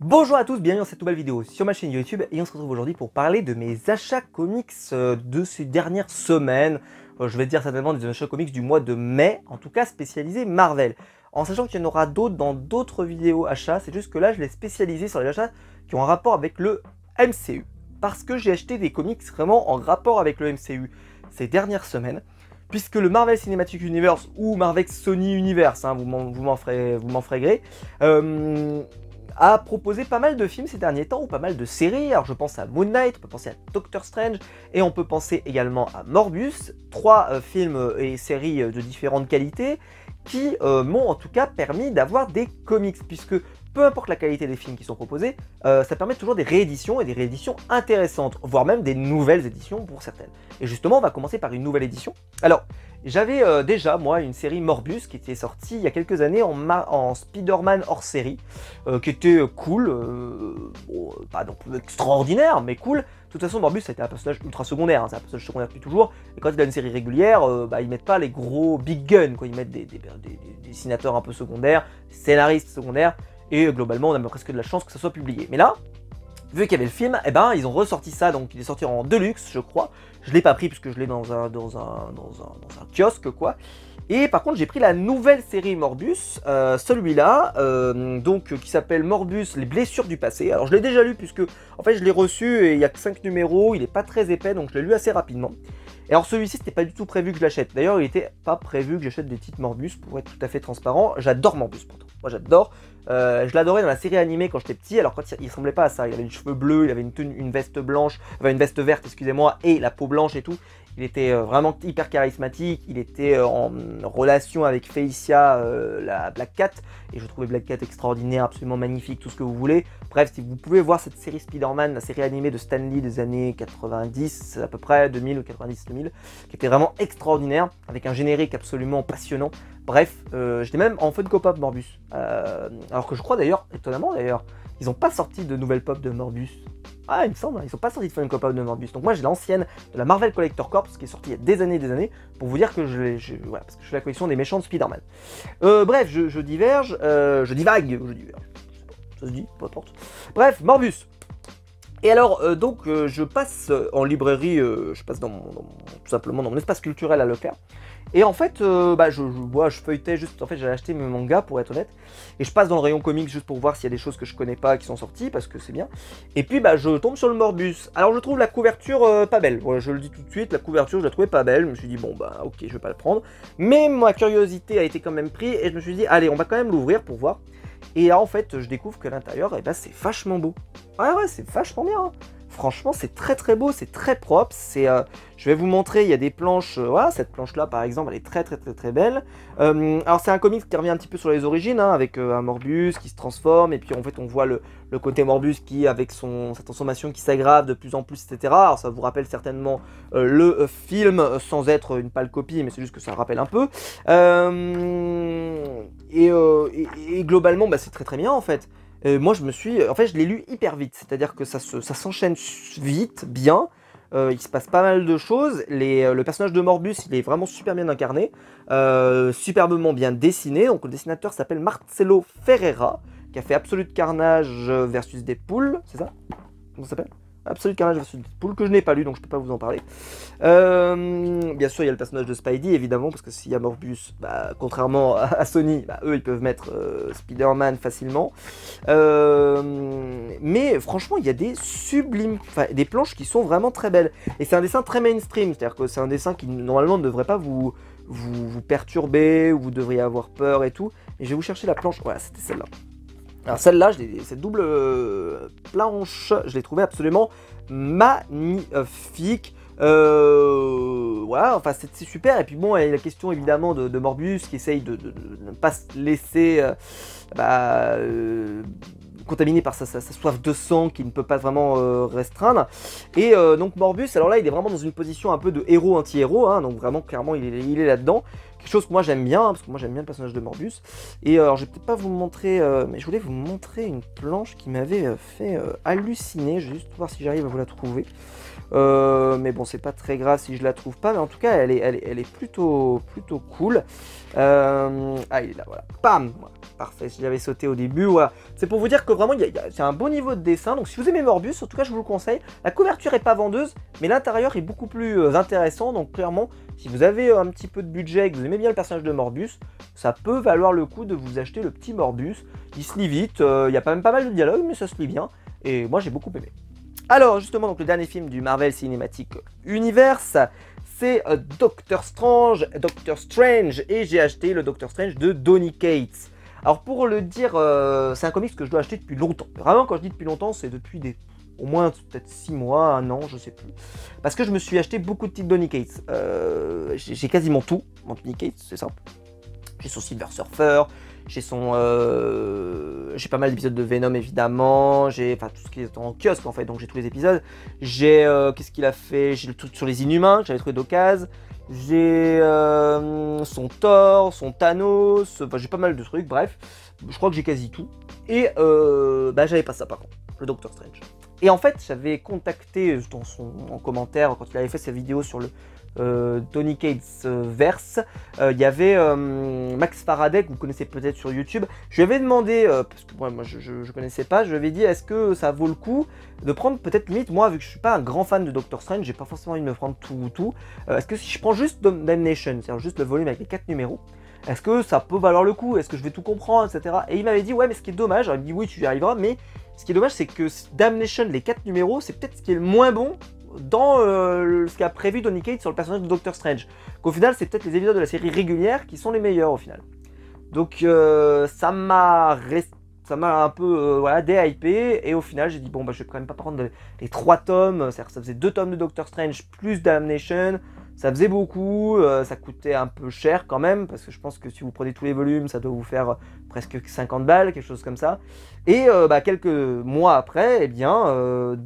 Bonjour à tous, bienvenue dans cette nouvelle vidéo sur ma chaîne YouTube et on se retrouve aujourd'hui pour parler de mes achats comics de ces dernières semaines. Je vais dire certainement des achats comics du mois de mai, en tout cas spécialisés Marvel. En sachant qu'il y en aura d'autres dans d'autres vidéos achats, c'est juste que là je l'ai spécialisé sur les achats qui ont un rapport avec le MCU. Parce que j'ai acheté des comics vraiment en rapport avec le MCU ces dernières semaines. Puisque le Marvel Cinematic Universe ou Marvel Sony Universe, hein, vous m'en ferez gré, a proposé pas mal de films ces derniers temps, ou pas mal de séries. Alors je pense à Moon Knight, on peut penser à Doctor Strange, et on peut penser également à Morbius, trois films et séries de différentes qualités, qui m'ont en tout cas permis d'avoir des comics, puisque peu importe la qualité des films qui sont proposés, ça permet toujours des rééditions, et des rééditions intéressantes, voire même des nouvelles éditions pour certaines. Et justement, on va commencer par une nouvelle édition. Alors, j'avais déjà, moi, une série Morbius qui était sortie il y a quelques années en Spider-Man hors série, qui était cool, bon, pas non plus extraordinaire, mais cool. De toute façon, Morbius, ça a été un personnage ultra secondaire, hein, c'est un personnage secondaire depuis toujours, et quand il a une série régulière, ils mettent pas les gros big guns, quoi. Ils mettent des dessinateurs un peu secondaires, des scénaristes secondaires, et globalement, on a presque de la chance que ça soit publié. Mais là, vu qu'il y avait le film, eh ben, ils ont ressorti ça, donc il est sorti en deluxe, je crois. Je l'ai pas pris puisque je l'ai dans un kiosque, quoi. Et par contre, j'ai pris la nouvelle série Morbius, celui-là, donc qui s'appelle Morbius, les blessures du passé. Alors je l'ai déjà lu puisque, en fait, je l'ai reçu et il y a que 5 numéros, il est pas très épais, donc je l'ai lu assez rapidement. Et alors celui-ci, c'était pas du tout prévu que je l'achète. D'ailleurs, il était pas prévu que j'achète des titres Morbius, pour être tout à fait transparent. J'adore Morbius pourtant. Moi j'adore. Je l'adorais dans la série animée quand j'étais petit. Alors quand il ressemblait pas à ça, il avait les cheveux bleus, il avait une veste blanche, enfin une veste verte, excusez-moi, et la peau blanche et tout. Il était vraiment hyper charismatique, il était en relation avec Felicia, la Black Cat, et je trouvais Black Cat extraordinaire, absolument magnifique, tout ce que vous voulez. Bref, si vous pouvez voir cette série Spider-Man, la série animée de Stan Lee des années 90, à peu près 2000 ou 90-2000, qui était vraiment extraordinaire, avec un générique absolument passionnant. Bref, j'étais même en Funko Pop Morbius, alors que je crois d'ailleurs, étonnamment d'ailleurs, ils n'ont pas sorti de nouvelles pop de Morbius. Ah, il me semble, ils sont pas sortis de Funko Pop de Morbius. Donc moi j'ai l'ancienne de la Marvel Collector Corps qui est sortie il y a des années, pour vous dire que voilà, parce que je fais la collection des méchants de Spider-Man. Bref, je diverge, je divague, ça se dit, peu importe. Bref, Morbius. Et alors, donc, je passe en librairie, je passe tout simplement dans mon espace culturel à Leclerc. Et en fait, je feuilletais juste, en fait, j'avais acheté mes mangas, pour être honnête. Et je passe dans le rayon comics juste pour voir s'il y a des choses que je connais pas qui sont sorties, parce que c'est bien. Et puis, je tombe sur le Morbius. Alors, je trouve la couverture pas belle. Voilà, je le dis tout de suite, la couverture, je la trouvais pas belle. Je me suis dit, bon, ok, je vais pas le prendre. Mais ma curiosité a été quand même prise, et je me suis dit, allez, on va quand même l'ouvrir pour voir. Et là, en fait, je découvre que l'intérieur, c'est vachement beau. Ouais, c'est vachement bien, hein. Franchement, c'est très très beau, c'est très propre. Je vais vous montrer, il y a des planches. Voilà, cette planche-là, par exemple, elle est très belle. Alors, c'est un comics qui revient un petit peu sur les origines, hein, avec un Morbius qui se transforme. Et puis, en fait, on voit le côté Morbius qui, avec sa transformation qui s'aggrave de plus en plus, etc. Alors, ça vous rappelle certainement le film, sans être une pâle copie, mais c'est juste que ça rappelle un peu. Et globalement, c'est très bien, en fait. Moi, en fait, je l'ai lu hyper vite, c'est-à-dire que ça s'enchaîne vite, bien. Il se passe pas mal de choses. Le personnage de Morbius, il est vraiment super bien incarné, superbement bien dessiné. Donc, le dessinateur s'appelle Marcelo Ferreira, qui a fait Absolute Carnage versus Deadpool, c'est ça? Comment ça s'appelle? Absolute Carnage versus Deadpool, que je n'ai pas lu, donc je peux pas vous en parler. Bien sûr, il y a le personnage de Spidey, évidemment, parce que s'il y a Morbius, contrairement à Sony, eux, ils peuvent mettre Spider-Man facilement. Mais franchement, il y a des des planches qui sont vraiment très belles. Et c'est un dessin très mainstream, c'est-à-dire que c'est un dessin qui, normalement, ne devrait pas vous perturber, ou vous devriez avoir peur et tout. Et je vais vous chercher la planche, voilà, c'était celle-là. Alors celle-là, cette double planche, je l'ai trouvée absolument magnifique. Voilà, enfin c'est super. Et puis bon, il y a la question évidemment de Morbius qui essaye de ne pas se laisser contaminé par sa soif de sang qui ne peut pas vraiment restreindre. Et donc Morbius, alors là il est vraiment dans une position un peu de héros anti-héros, hein, donc vraiment clairement il est là-dedans. quelque chose que moi j'aime bien, hein, parce que moi j'aime bien le personnage de Morbius. Et alors je vais peut-être pas vous montrer, mais je voulais vous montrer une planche qui m'avait fait halluciner. Je vais juste voir si j'arrive à vous la trouver. Mais bon, c'est pas très grave si je la trouve pas, mais en tout cas elle est plutôt cool. Ah, il est là, voilà, pam, voilà. Parfait, si j'avais sauté au début, voilà. C'est pour vous dire que vraiment, c'est un bon niveau de dessin. Donc si vous aimez Morbius, en tout cas, je vous le conseille. La couverture est pas vendeuse, mais l'intérieur est beaucoup plus intéressant. Donc clairement, si vous avez un petit peu de budget et que vous aimez bien le personnage de Morbius, ça peut valoir le coup de vous acheter le petit Morbius. Il se lit vite, il y a même pas mal de dialogue, mais ça se lit bien. Et moi, j'ai beaucoup aimé. Alors justement, donc, le dernier film du Marvel Cinematic Universe, c'est Doctor Strange, et j'ai acheté le Doctor Strange de Donny Cates. Alors pour le dire, c'est un comics que je dois acheter depuis longtemps. Vraiment, quand je dis depuis longtemps, c'est depuis au moins peut-être 6 mois, 1 an, je sais plus. Parce que je me suis acheté beaucoup de titres Donny Cates. J'ai quasiment tout en Donny Cates, c'est simple. J'ai son Silver Surfer, j'ai pas mal d'épisodes de Venom évidemment, j'ai tout ce qui est en kiosque en fait, donc j'ai tous les épisodes. J'ai qu'est-ce qu'il a fait? J'ai le truc sur les Inhumains que j'avais trouvé d'occasion. J'ai son Thor, son Thanos, j'ai pas mal de trucs, bref, je crois que j'ai quasi tout. Et j'avais pas ça par contre, le Doctor Strange. Et en fait, j'avais contacté en commentaire, quand il avait fait sa vidéo sur le Donny Cates verse, il y avait Max Faraday, que vous connaissez peut-être sur YouTube. Je lui avais demandé, parce que moi je connaissais pas, je lui avais dit est-ce que ça vaut le coup de prendre peut-être limite, moi vu que je suis pas un grand fan de Doctor Strange, j'ai pas forcément envie de me prendre tout, est-ce que si je prends juste Damnation, c'est-à-dire juste le volume avec les 4 numéros, est-ce que ça peut valoir le coup? Est-ce que je vais tout comprendre, etc. Et il m'avait dit ouais, mais ce qui est dommage, il m'a dit oui, tu y arriveras, mais ce qui est dommage, c'est que Damnation, les 4 numéros, c'est peut-être ce qui est le moins bon dans ce qu'a prévu Donny Cates sur le personnage de Doctor Strange. Qu'au final, c'est peut-être les épisodes de la série régulière qui sont les meilleurs au final. Donc ça m'a un peu déhypé, et au final j'ai dit bon je vais quand même pas prendre les 3 tomes, c'est-à-dire que ça faisait 2 tomes de Doctor Strange plus Damnation, ça faisait beaucoup, ça coûtait un peu cher quand même, parce que je pense que si vous prenez tous les volumes, ça doit vous faire presque 50 balles, quelque chose comme ça. Et quelques mois après, eh bien,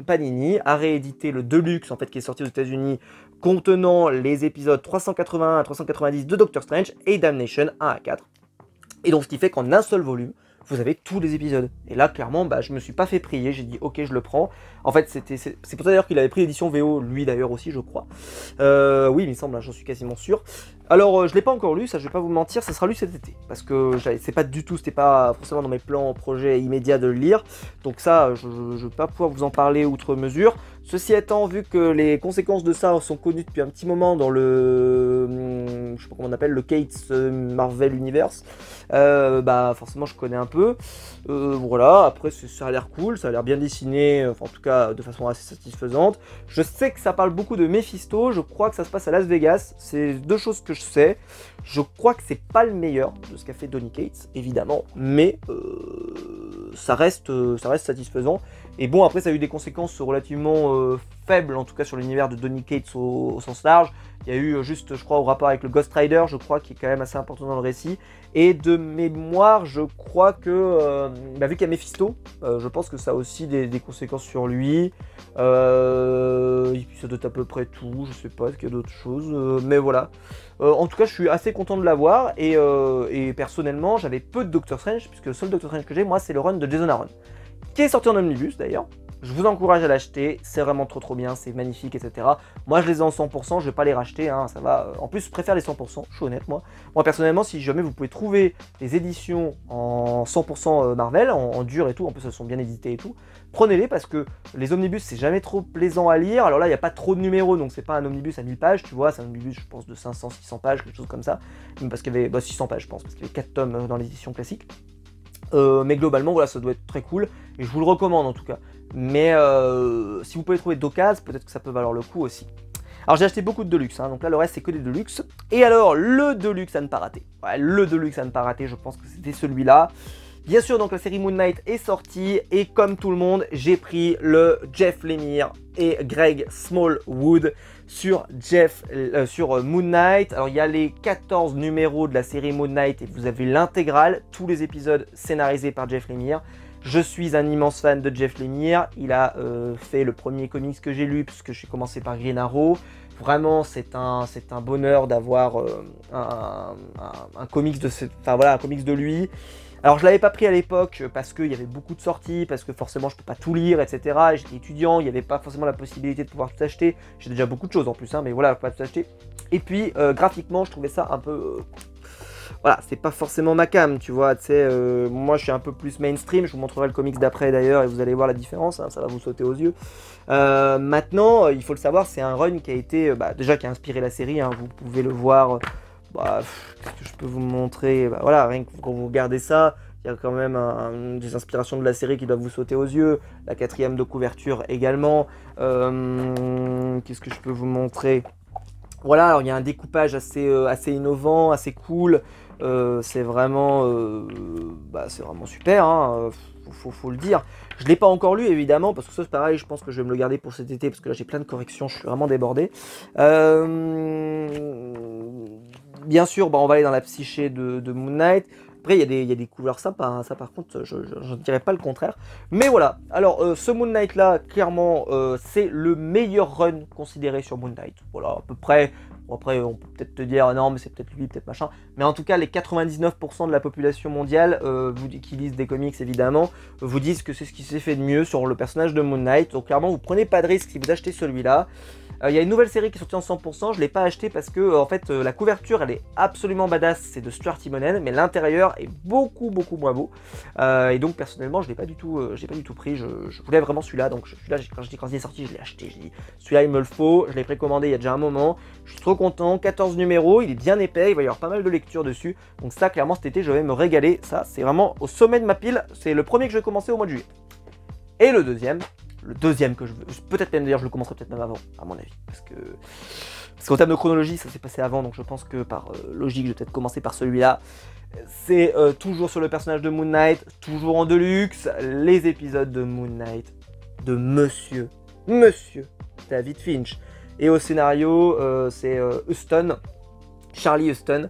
Panini a réédité le Deluxe, en fait, qui est sorti aux États-Unis, contenant les épisodes 381 à 390 de Doctor Strange et Damnation 1 à 4. Et donc, ce qui fait qu'en un seul volume, vous avez tous les épisodes. Et là, clairement, je me suis pas fait prier, j'ai dit ok, je le prends. En fait, c'est pour ça d'ailleurs qu'il avait pris l'édition VO, lui d'ailleurs aussi, je crois. Oui, il me semble, j'en suis quasiment sûr. Alors, je l'ai pas encore lu, ça je vais pas vous mentir, ça sera lu cet été. Parce que c'était pas forcément dans mes plans, projets immédiats de le lire. Donc ça, je vais pas pouvoir vous en parler outre mesure. Ceci étant, vu que les conséquences de ça sont connues depuis un petit moment dans je sais pas comment on appelle, le Cates Marvel Universe, forcément je connais un peu. Voilà, après ça a l'air cool, ça a l'air bien dessiné, enfin en tout cas de façon assez satisfaisante. Je sais que ça parle beaucoup de Mephisto, je crois que ça se passe à Las Vegas, c'est 2 choses que je sais. Je crois que c'est pas le meilleur de ce qu'a fait Donny Cates, évidemment, mais ça reste satisfaisant. Et bon, après ça a eu des conséquences relativement faibles, en tout cas sur l'univers de Donny Cates au sens large. Il y a eu juste, je crois, au rapport avec le Ghost Rider, je crois, qui est quand même assez important dans le récit. Et de mémoire, je crois que, vu qu'il y a Mephisto, je pense que ça a aussi des conséquences sur lui. Et puis ça doit être à peu près tout, je sais pas, est-ce qu'il y a d'autres choses, mais voilà. En tout cas, je suis assez content de l'avoir, et personnellement, j'avais peu de Doctor Strange, puisque le seul Doctor Strange que j'ai, moi, c'est le run de Jason Aaron, qui est sorti en omnibus d'ailleurs. Je vous encourage à l'acheter, c'est vraiment trop bien, c'est magnifique, etc. Moi je les ai en 100%, je vais pas les racheter, hein, ça va. En plus je préfère les 100%, je suis honnête moi. Moi personnellement, si jamais vous pouvez trouver les éditions en 100% Marvel, en dur et tout, en plus elles sont bien éditées et tout, prenez-les, parce que les omnibus c'est jamais trop plaisant à lire. Alors là il n'y a pas trop de numéros, donc c'est pas un omnibus à 1000 pages, tu vois, c'est un omnibus je pense de 500-600 pages, quelque chose comme ça. Même parce qu'il y avait 600 pages je pense, parce qu'il y avait 4 tomes dans l'édition classique. Mais globalement voilà, ça doit être très cool, et je vous le recommande en tout cas. Mais si vous pouvez trouver d'occasion, peut-être que ça peut valoir le coup aussi. Alors j'ai acheté beaucoup de Deluxe, hein, donc là le reste c'est que des Deluxe. Et alors le Deluxe à ne pas rater. Ouais, le Deluxe à ne pas rater, je pense que c'était celui-là. Bien sûr, donc la série Moon Knight est sortie, et comme tout le monde, j'ai pris le Jeff Lemire et Greg Smallwood sur Moon Knight. Alors il y a les 14 numéros de la série Moon Knight, et vous avez l'intégrale, tous les épisodes scénarisés par Jeff Lemire. Je suis un immense fan de Jeff Lemire, il a fait le premier comics que j'ai lu, puisque j'ai commencé par Green Arrow. Vraiment, c'est un bonheur d'avoir un comics de enfin voilà, un comics de lui. Alors je l'avais pas pris à l'époque parce qu'il y avait beaucoup de sorties, parce que forcément je peux pas tout lire, etc. J'étais étudiant, il n'y avait pas forcément la possibilité de pouvoir tout acheter. J'ai déjà beaucoup de choses en plus, hein, mais voilà, je peux pas tout acheter. Et puis graphiquement, je trouvais ça un peu... voilà, c'est pas forcément ma cam, tu vois, tu sais, moi je suis un peu plus mainstream, je vous montrerai le comics d'après d'ailleurs et vous allez voir la différence, hein, ça va vous sauter aux yeux. Maintenant, il faut le savoir, c'est un run qui a été, déjà qui a inspiré la série, hein, vous pouvez le voir, qu'est-ce que je peux vous montrer, voilà, rien que quand vous regardez ça, il y a quand même des inspirations de la série qui doivent vous sauter aux yeux, la 4e de couverture également, qu'est-ce que je peux vous montrer? Voilà, alors il y a un découpage assez innovant, assez cool, c'est vraiment super, hein, faut le dire. Je ne l'ai pas encore lu évidemment, parce que ça c'est pareil, je pense que je vais me le garder pour cet été, parce que là j'ai plein de corrections, je suis vraiment débordé. Bien sûr, on va aller dans la psyché de Moon Knight. Après, il y a des couleurs sympas, hein. Ça par contre, je ne dirais pas le contraire. Mais voilà, alors ce Moon Knight là, clairement, c'est le meilleur run considéré sur Moon Knight. Voilà, à peu près. Bon, après, on peut peut-être te dire, non, mais c'est peut-être lui, peut-être machin. Mais en tout cas, les 99% de la population mondiale, qui lisent des comics évidemment, vous disent que c'est ce qui s'est fait de mieux sur le personnage de Moon Knight. Donc clairement, vous prenez pas de risque si vous achetez celui-là. Il y a une nouvelle série qui est sortie en 100%, je ne l'ai pas acheté parce que en fait la couverture elle est absolument badass, c'est de Stuart Timonen, mais l'intérieur est beaucoup moins beau. Et donc personnellement je l'ai pas du tout pris, je voulais vraiment celui-là, donc celui-là quand il est sorti je l'ai acheté, j'ai dit celui-là il me le faut, je l'ai précommandé il y a déjà un moment, je suis trop content, 14 numéros, il est bien épais, il va y avoir pas mal de lectures dessus, donc ça clairement cet été je vais me régaler, ça c'est vraiment au sommet de ma pile, c'est le premier que je vais commencer au mois de juillet. Et le deuxième que je veux, peut-être même d'ailleurs je le commencerai peut-être même avant, à mon avis, parce qu'en termes de chronologie ça s'est passé avant, donc je pense que par logique je vais peut-être commencer par celui-là. C'est toujours sur le personnage de Moon Knight, toujours en deluxe, les épisodes de Moon Knight de Monsieur David Finch. Et au scénario, c'est Charlie Huston.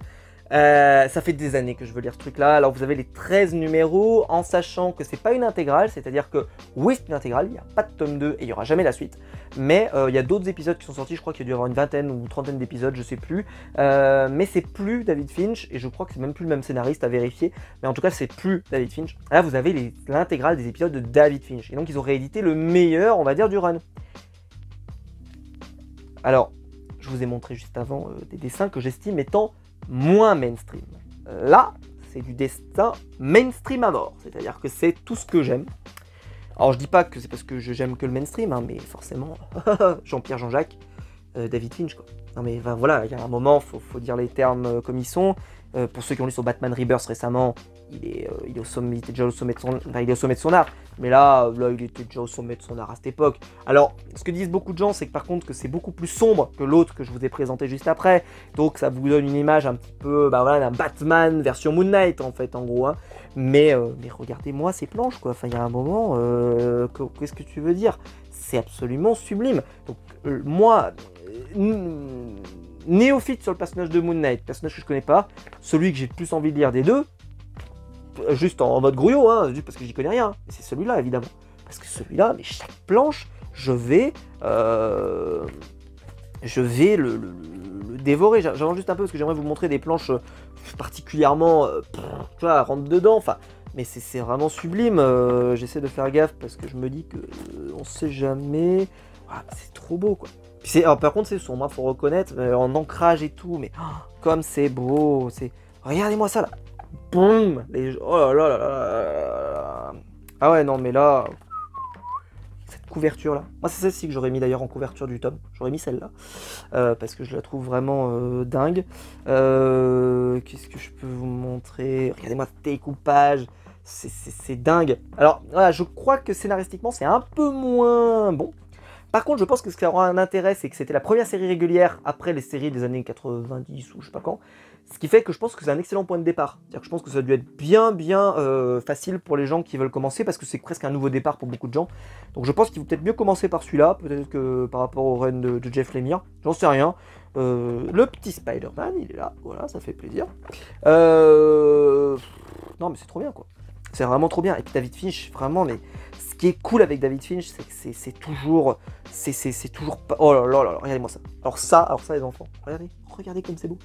Ça fait des années que je veux lire ce truc là, alors vous avez les 13 numéros en sachant que c'est pas une intégrale, c'est-à-dire que oui c'est une intégrale, il n'y a pas de tome 2 et il n'y aura jamais la suite, mais il y a d'autres épisodes qui sont sortis, je crois qu'il y a dû y avoir une vingtaine ou 30aine d'épisodes, je sais plus, mais c'est plus David Finch et je crois que c'est même plus le même scénariste à vérifier, mais en tout cas c'est plus David Finch. Là vous avez l'intégrale des épisodes de David Finch et donc ils ont réédité le meilleur on va dire du run. Alors je vous ai montré juste avant des dessins que j'estime étant moins mainstream. Là, c'est du dessin mainstream à mort, c'est-à-dire que c'est tout ce que j'aime. Alors je dis pas que c'est parce que j'aime que le mainstream, hein, mais forcément, Jean-Pierre Jean-Jacques, David Finch quoi. Non mais voilà, il y a un moment, faut dire les termes comme ils sont. Pour ceux qui ont lu sur Batman Rebirth récemment, il était déjà au sommet de son art. Mais là, il était déjà au sommet de son art à cette époque. Alors, ce que disent beaucoup de gens, c'est que par contre, que c'est beaucoup plus sombre que l'autre que je vous ai présenté juste après. Donc, ça vous donne une image un petit peu, d'un Batman version Moon Knight, en fait, en gros. Hein. Mais regardez-moi ces planches, quoi. Enfin, il y a un moment, qu'est-ce que tu veux dire? C'est absolument sublime. Donc, moi, néophyte sur le personnage de Moon Knight, personnage que je connais pas, celui que j'ai le plus envie de lire des deux, juste en mode grouillot, hein, juste parce que j'y connais rien, c'est celui-là évidemment. Parce que celui-là, mais chaque planche, je vais le dévorer. J'avance juste un peu parce que j'aimerais vous montrer des planches particulièrement, tu vois, rentre dedans, enfin, mais c'est vraiment sublime. J'essaie de faire gaffe parce que je me dis que on sait jamais. Ah, c'est trop beau quoi. Alors, par contre c'est sombre, hein, faut reconnaître, en ancrage et tout, mais comme c'est beau, regardez-moi ça là. Boum, oh là là là là. Ah ouais non mais là, cette couverture là, moi c'est celle-ci que j'aurais mis d'ailleurs en couverture du tome, j'aurais mis celle-là, parce que je la trouve vraiment dingue. Qu'est-ce que je peux vous montrer? Regardez-moi ce découpage, c'est dingue. Alors voilà, je crois que scénaristiquement c'est un peu moins bon. Par contre, je pense que ce qui aura un intérêt, c'est que c'était la première série régulière après les séries des années 90 ou je sais pas quand. Ce qui fait que je pense que c'est un excellent point de départ. C'est-à-dire que je pense que ça a dû être bien facile pour les gens qui veulent commencer parce que c'est presque un nouveau départ pour beaucoup de gens. Donc je pense qu'il faut peut-être mieux commencer par celui-là, peut-être que par rapport au run de Jeff Lemire. J'en sais rien. Le petit Spider-Man, il est là. Voilà, ça fait plaisir. Non mais c'est trop bien quoi. C'est vraiment trop bien. Et puis David Finch, vraiment, mais ce qui est cool avec David Finch, c'est que c'est toujours pas... Oh là là là, regardez-moi ça. Alors ça les enfants, regardez comme c'est beau.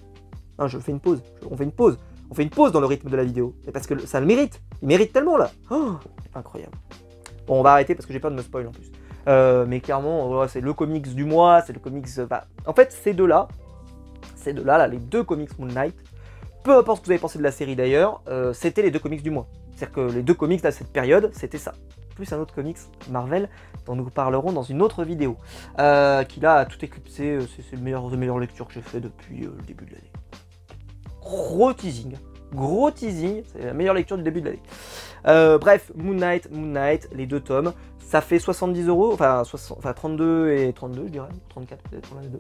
Non, je fais une pause, on fait une pause dans le rythme de la vidéo. Mais parce que ça le mérite, il mérite tellement là. Oh, incroyable. Bon, on va arrêter parce que j'ai peur de me spoil en plus. Mais clairement, voilà, c'est le comics du mois, c'est le comics... en fait, ces deux-là, là, les deux comics Moon Knight, peu importe ce que vous avez pensé de la série d'ailleurs, c'était les deux comics du mois. C'est-à-dire que les deux comics à cette période, c'était ça. Plus un autre comics Marvel dont nous parlerons dans une autre vidéo. Qui là a tout éclipsé, c'est le meilleur des meilleures lectures que j'ai fait depuis le début de l'année. Gros teasing, c'est la meilleure lecture du début de l'année. Bref, Moon Knight, les deux tomes, ça fait 70 €, enfin 32 et 32 je dirais, 34 peut-être pour les deux.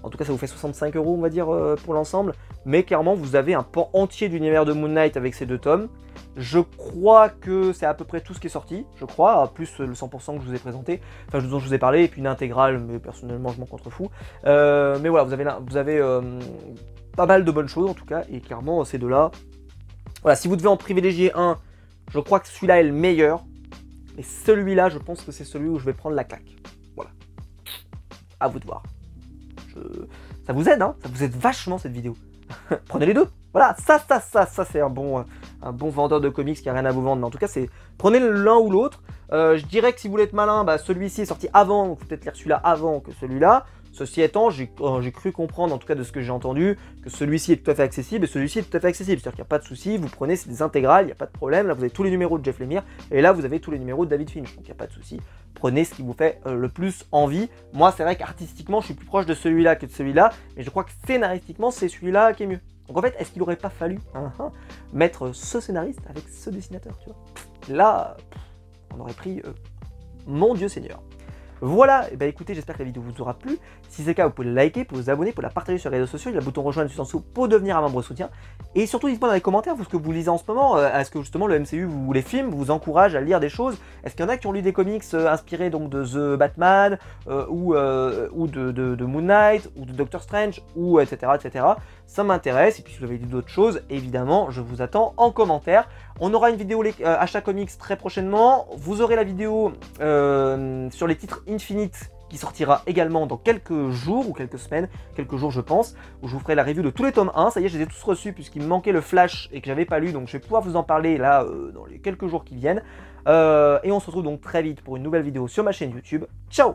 En tout cas, ça vous fait 65 € on va dire pour l'ensemble. Mais clairement, vous avez un pan entier d'univers de Moon Knight avec ces deux tomes. Je crois que c'est à peu près tout ce qui est sorti, je crois, plus le 100% que je vous ai présenté, enfin dont je vous ai parlé, et puis une intégrale, mais personnellement je m'en contrefous. Mais voilà, vous avez pas mal de bonnes choses en tout cas, et clairement ces deux-là, voilà, si vous devez en privilégier un, je crois que celui-là est le meilleur, mais celui-là, je pense que c'est celui où je vais prendre la claque. Voilà, à vous de voir. Ça vous aide, hein, ça vous aide vachement cette vidéo. Prenez les deux. Voilà, ça c'est un bon vendeur de comics qui a rien à vous vendre. Mais en tout cas, c'est prenez l'un ou l'autre. Je dirais que si vous voulez être malin, celui-ci est sorti avant, donc peut-être lire celui-là avant que celui-là. Ceci étant, j'ai cru comprendre, en tout cas de ce que j'ai entendu, que celui-ci est tout à fait accessible et celui-ci est tout à fait accessible. C'est-à-dire qu'il n'y a pas de souci, vous prenez, c'est des intégrales, il n'y a pas de problème. Là, vous avez tous les numéros de Jeff Lemire et là, vous avez tous les numéros de David Finch. Donc, il n'y a pas de souci. Prenez ce qui vous fait le plus envie. Moi, c'est vrai qu'artistiquement, je suis plus proche de celui-là que de celui-là, mais je crois que scénaristiquement, c'est celui-là qui est mieux. Donc en fait, est-ce qu'il n'aurait pas fallu mettre ce scénariste avec ce dessinateur, tu vois? Là, on aurait pris mon Dieu Seigneur. Voilà, et bah écoutez, j'espère que la vidéo vous aura plu. Si c'est le cas, vous pouvez la liker, vous pouvez vous abonner, vous pouvez la partager sur les réseaux sociaux. Il y a le bouton rejoindre juste en dessous pour devenir un membre soutien. Et surtout, dites-moi dans les commentaires ce que vous lisez en ce moment. Est-ce que justement le MCU ou les films vous encouragent à lire des choses? Est-ce qu'il y en a qui ont lu des comics inspirés donc de The Batman ou de Moon Knight ou de Doctor Strange ou etc. Ça m'intéresse. Et puis si vous avez lu d'autres choses, évidemment, je vous attends en commentaire. On aura une vidéo achat comics très prochainement. Vous aurez la vidéo sur les titres Infinite qui sortira également dans quelques jours ou quelques semaines, quelques jours je pense, où je vous ferai la review de tous les tomes 1. Ça y est, je les ai tous reçus puisqu'il me manquait le Flash et que j'avais pas lu, donc je vais pouvoir vous en parler là dans les quelques jours qui viennent. Et on se retrouve donc très vite pour une nouvelle vidéo sur ma chaîne YouTube. Ciao!